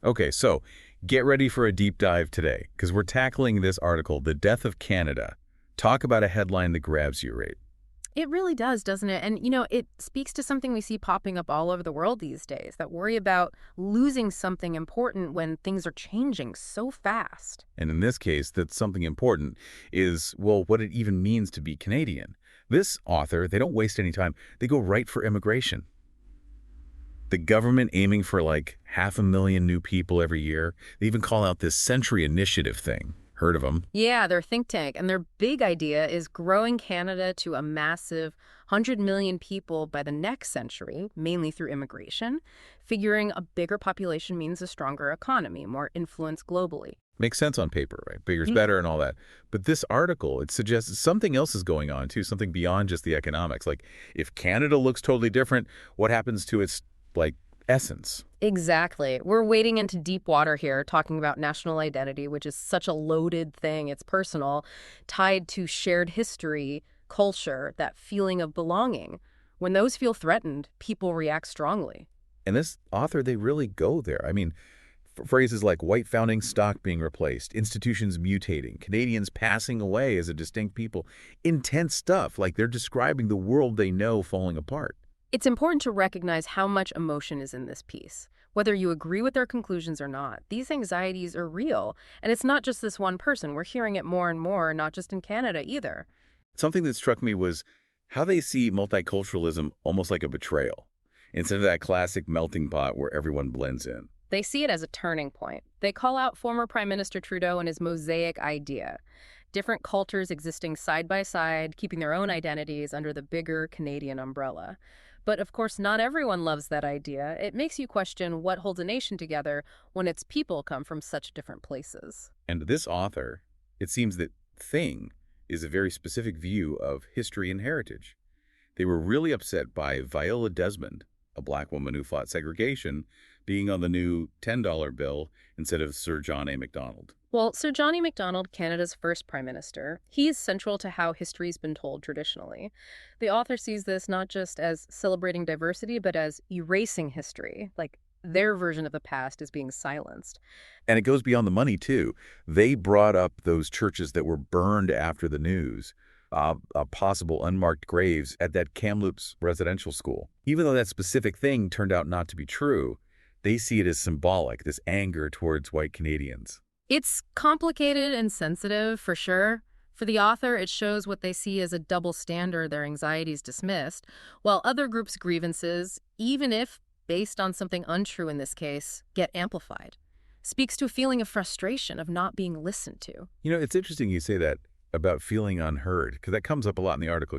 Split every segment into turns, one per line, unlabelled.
Okay, so get ready for a deep dive today, because we're tackling this article, The Death of Canada. Talk about a headline that grabs you, right?
It really does, doesn't it? And, it speaks to something we see popping up all over the world these days, that worry about losing something important when things are changing so fast.
And in this case, that's something important is, well, what it even means to be Canadian. This author, they don't waste any time. They go right for immigration. The government aiming for like 500,000 new people every year. They even call out this Century Initiative thing. Heard of them?
Yeah, their think tank, and their big idea is growing Canada to a massive 100 million people by the next century, mainly through immigration, figuring a bigger population means a stronger economy, more influence globally.
Makes sense on paper, right? Bigger's better and all that. But this article, it suggests something else is going on too, something beyond just the economics. Like if Canada looks totally different, what happens to its like essence?
Exactly. We're wading into deep water here, talking about national identity, which is such a loaded thing. It's personal, tied to shared history, culture, that feeling of belonging. When those feel threatened, people react strongly.
And this author, they really go there. I mean, phrases like white founding stock being replaced, institutions mutating, Canadians passing away as a distinct people, intense stuff, like they're describing the world they know falling apart.
It's important to recognize how much emotion is in this piece. Whether you agree with their conclusions or not, these anxieties are real. And it's not just this one person. We're hearing it more and more, not just in Canada either.
Something that struck me was how they see multiculturalism almost like a betrayal, instead of that classic melting pot where everyone blends in.
They see it as a turning point. They call out former Prime Minister Trudeau and his mosaic idea. Different cultures existing side by side, keeping their own identities under the bigger Canadian umbrella. But of course, not everyone loves that idea. It makes you question what holds a nation together when its people come from such different places.
And this author, it seems that thing is a very specific view of history and heritage. They were really upset by Viola Desmond, a black woman who fought segregation, being on the new $10 bill instead of Sir John A. Macdonald.
Well, Sir John A. Macdonald, Canada's first prime minister, he is central to how history's been told traditionally. The author sees this not just as celebrating diversity, but as erasing history, like their version of the past is being silenced.
And it goes beyond the money, too. They brought up those churches that were burned after the news, possible unmarked graves at that Kamloops residential school. Even though that specific thing turned out not to be true, they see it as symbolic, this anger towards white Canadians.
It's complicated and sensitive, for sure. For the author, it shows what they see as a double standard, their anxieties dismissed, while other groups' grievances, even if based on something untrue in this case, get amplified. Speaks to a feeling of frustration of not being listened to.
You know, it's interesting you say that about feeling unheard, because that comes up a lot in the article,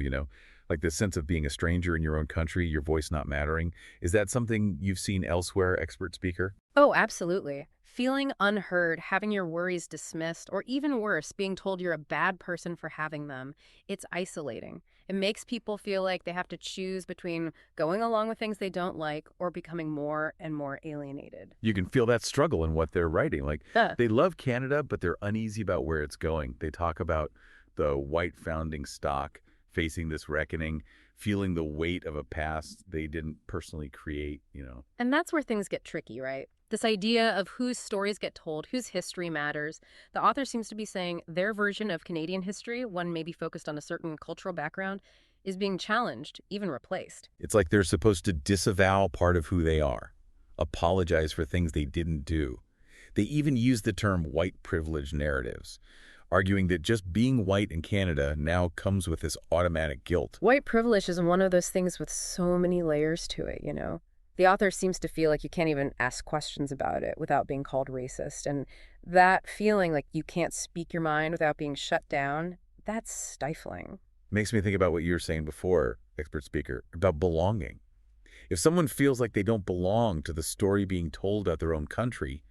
like the sense of being a stranger in your own country, your voice not mattering. Is that something you've seen elsewhere, expert speaker?
Oh, absolutely. Feeling unheard, having your worries dismissed, or even worse, being told you're a bad person for having them, it's isolating. It makes people feel like they have to choose between going along with things they don't like or becoming more and more alienated.
You can feel that struggle in what they're writing. Like
Huh.
they love Canada, but they're uneasy about where it's going. They talk about the white founding stock facing this reckoning, feeling the weight of a past they didn't personally create.
And that's where things get tricky, right? This idea of whose stories get told, whose history matters. The author seems to be saying their version of Canadian history, one maybe focused on a certain cultural background, is being challenged, even replaced.
It's like they're supposed to disavow part of who they are, apologize for things they didn't do. They even use the term white privilege narratives, arguing that just being white in Canada now comes with this automatic guilt.
White privilege is one of those things with so many layers to it. The author seems to feel like you can't even ask questions about it without being called racist. And that feeling like you can't speak your mind without being shut down, that's stifling.
Makes me think about what you were saying before, expert speaker, about belonging. If someone feels like they don't belong to the story being told about their own country,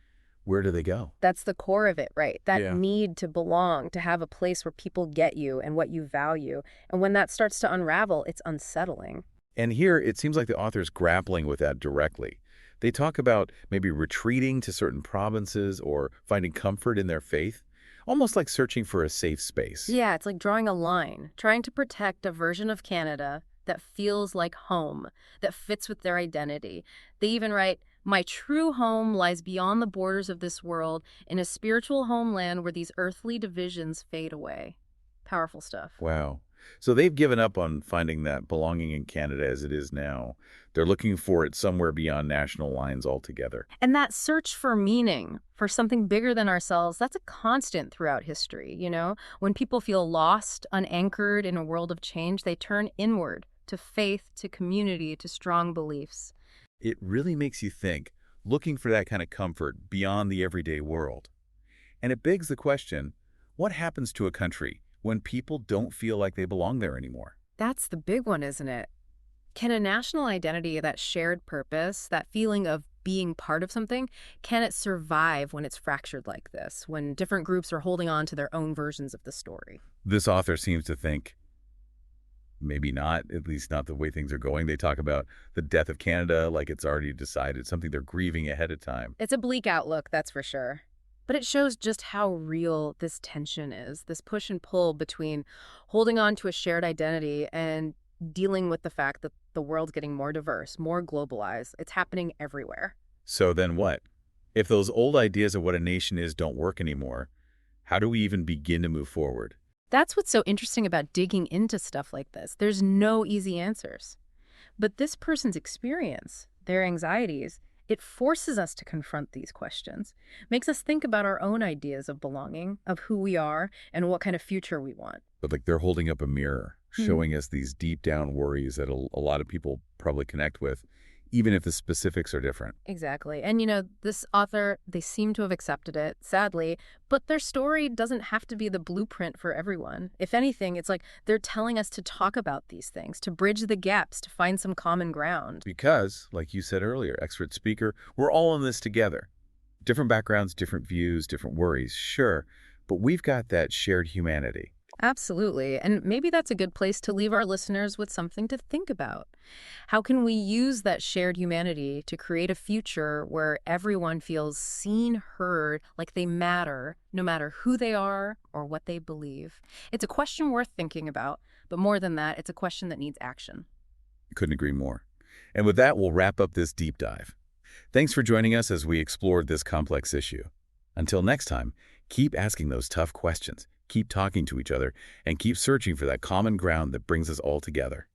where do they go?
That's the core of it, right? That
Yeah.
need to belong, to have a place where people get you and what you value. And when that starts to unravel, it's unsettling.
And here, it seems like the author's grappling with that directly. They talk about maybe retreating to certain provinces or finding comfort in their faith, almost like searching for a safe space.
Yeah, it's like drawing a line, trying to protect a version of Canada that feels like home, that fits with their identity. They even write, My true home lies beyond the borders of this world, in a spiritual homeland where these earthly divisions fade away. Powerful stuff.
Wow. So they've given up on finding that belonging in Canada as it is now. They're looking for it somewhere beyond national lines altogether.
And that search for meaning, for something bigger than ourselves, that's a constant throughout history, you know? When people feel lost, unanchored in a world of change, they turn inward to faith, to community, to strong beliefs.
It really makes you think, looking for that kind of comfort beyond the everyday world. And it begs the question, what happens to a country when people don't feel like they belong there anymore?
That's the big one, isn't it? Can a national identity, that shared purpose, that feeling of being part of something, can it survive when it's fractured like this, when different groups are holding on to their own versions of the story?
This author seems to think maybe not, at least not the way things are going. They talk about the death of Canada like it's already decided, something they're grieving ahead of time.
It's a bleak outlook, that's for sure. But it shows just how real this tension is, this push and pull between holding on to a shared identity and dealing with the fact that the world's getting more diverse, more globalized. It's happening everywhere.
So then what? If those old ideas of what a nation is don't work anymore, how do we even begin to move forward?
That's what's so interesting about digging into stuff like this. There's no easy answers. But this person's experience, their anxieties, it forces us to confront these questions, makes us think about our own ideas of belonging, of who we are, and what kind of future we want.
But like they're holding up a mirror, showing us these deep down worries that a lot of people probably connect with, even if the specifics are different.
Exactly. And, you know, this author, they seem to have accepted it, sadly, but their story doesn't have to be the blueprint for everyone. If anything, it's like they're telling us to talk about these things, to bridge the gaps, to find some common ground.
Because, like you said earlier, expert speaker, we're all in this together. Different backgrounds, different views, different worries, sure, but we've got that shared humanity.
Absolutely. And maybe that's a good place to leave our listeners with something to think about. How can we use that shared humanity to create a future where everyone feels seen, heard, like they matter, no matter who they are or what they believe? It's a question worth thinking about, but more than that, it's a question that needs action.
Couldn't agree more. And with that, we'll wrap up this deep dive. Thanks for joining us as we explored this complex issue. Until next time, keep asking those tough questions. Keep talking to each other, and keep searching for that common ground that brings us all together.